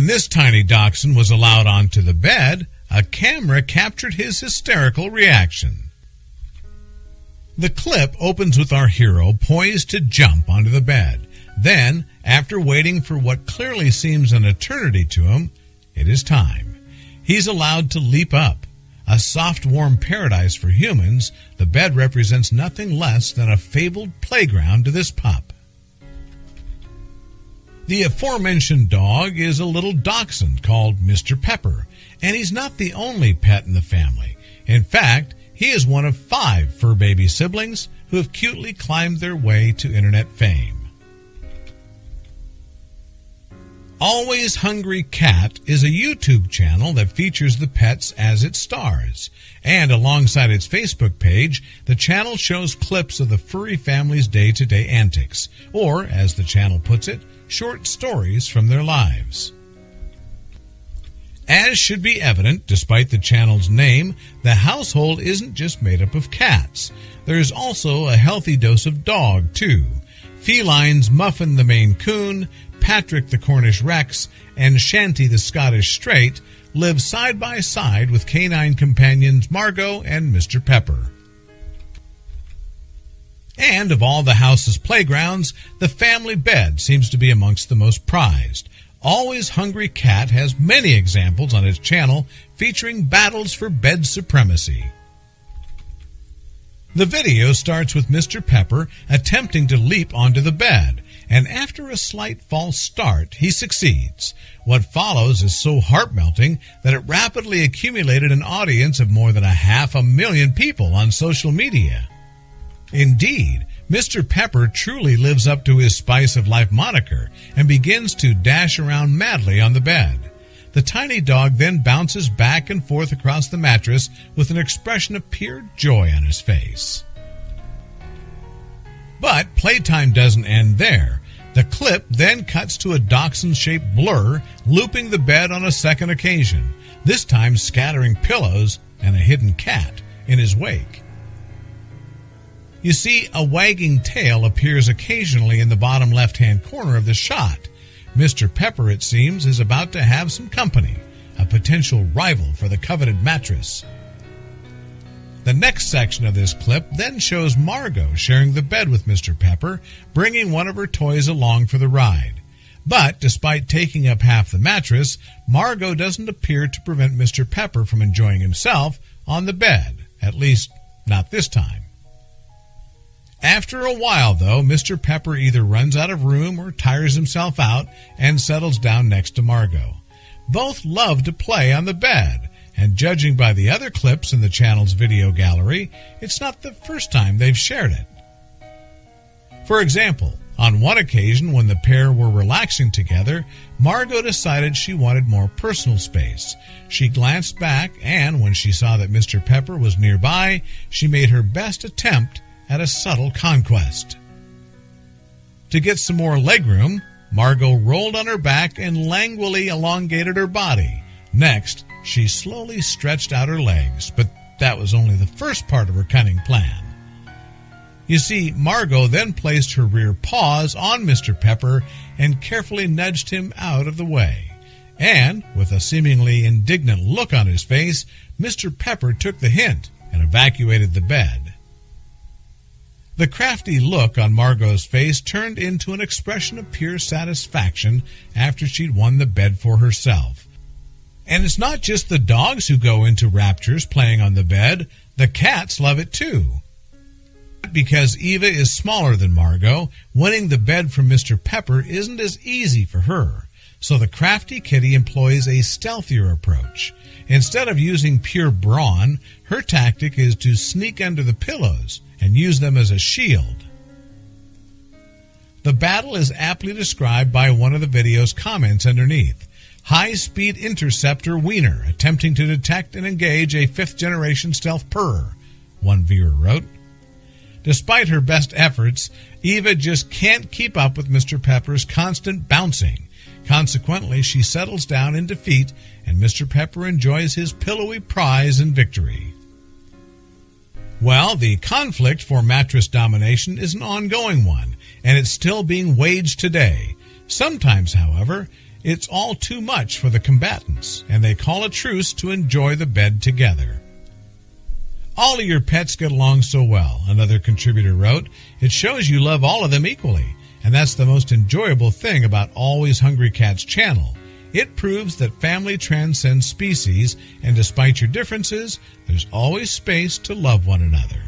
When this tiny dachshund was allowed onto the bed, a camera captured his hysterical reaction. The clip opens with our hero poised to jump onto the bed. Then, after waiting for what clearly seems an eternity to him, it is time. He's allowed to leap up. A soft, warm paradise for humans, the bed represents nothing less than a fabled playground to this pup. The aforementioned dog is a little dachshund called Mr. Pepper, and he's not the only pet in the family. In fact, he is one of 5 fur baby siblings who have cutely climbed their way to internet fame. Always Hungry Cat is a YouTube channel that features the pets as its stars. And alongside its Facebook page, the channel shows clips of the furry family's day-to-day antics, or, as the channel puts it, short stories from their lives. As should be evident, despite the channel's name, the household isn't just made up of cats. There's also a healthy dose of dog, too. Felines Muffin the Maine Coon, Patrick the Cornish Rex, and Shanty the Scottish Straight live side by side with canine companions Margot and Mr. Pepper. And of all the house's playgrounds, the family bed seems to be amongst the most prized. Always Hungry Cat has many examples on his channel featuring battles for bed supremacy. The video starts with Mr. Pepper attempting to leap onto the bed, and after a slight false start, he succeeds. What follows is so heart-melting that it rapidly accumulated an audience of more than 500,000 people on social media. Indeed, Mr. Pepper truly lives up to his Spice of Life moniker and begins to dash around madly on the bed. The tiny dog then bounces back and forth across the mattress with an expression of pure joy on his face. But playtime doesn't end there. The clip then cuts to a dachshund-shaped blur looping the bed on a second occasion, this time scattering pillows and a hidden cat in his wake. You see, a wagging tail appears occasionally in the bottom left-hand corner of the shot. Mr. Pepper, it seems, is about to have some company, a potential rival for the coveted mattress. The next section of this clip then shows Margot sharing the bed with Mr. Pepper, bringing one of her toys along for the ride. But despite taking up half the mattress, Margot doesn't appear to prevent Mr. Pepper from enjoying himself on the bed, at least not this time. After a while, though, Mr. Pepper either runs out of room or tires himself out and settles down next to Margot. Both love to play on the bed, and judging by the other clips in the channel's video gallery, it's not the first time they've shared it. For example, on one occasion when the pair were relaxing together, Margot decided she wanted more personal space. She glanced back, and when she saw that Mr. Pepper was nearby, she made her best attempt at a subtle conquest. To get some more legroom, Margot rolled on her back and languidly elongated her body. Next, she slowly stretched out her legs, but that was only the first part of her cunning plan. You see, Margot then placed her rear paws on Mr. Pepper and carefully nudged him out of the way. And, with a seemingly indignant look on his face, Mr. Pepper took the hint and evacuated the bed. The crafty look on Margot's face turned into an expression of pure satisfaction after she'd won the bed for herself. And it's not just the dogs who go into raptures playing on the bed, the cats love it too. Because Eva is smaller than Margot, winning the bed from Mr. Pepper isn't as easy for her. So the crafty kitty employs a stealthier approach. Instead of using pure brawn, her tactic is to sneak under the pillows and use them as a shield. The battle is aptly described by one of the video's comments underneath. High-speed interceptor wiener attempting to detect and engage a 5th-generation stealth purr, one viewer wrote. Despite her best efforts, Eva just can't keep up with Mr. Pepper's constant bouncing. Consequently, she settles down in defeat, and Mr. Pepper enjoys his pillowy prize in victory. Well, the conflict for mattress domination is an ongoing one, and it's still being waged today. Sometimes, however, It's all too much for the combatants, and they call a truce to enjoy the bed together. All of your pets get along so well, another contributor wrote. It shows you love all of them equally, and that's the most enjoyable thing about Always Hungry Cat's channel. It proves that family transcends species, and despite your differences, there's always space to love one another.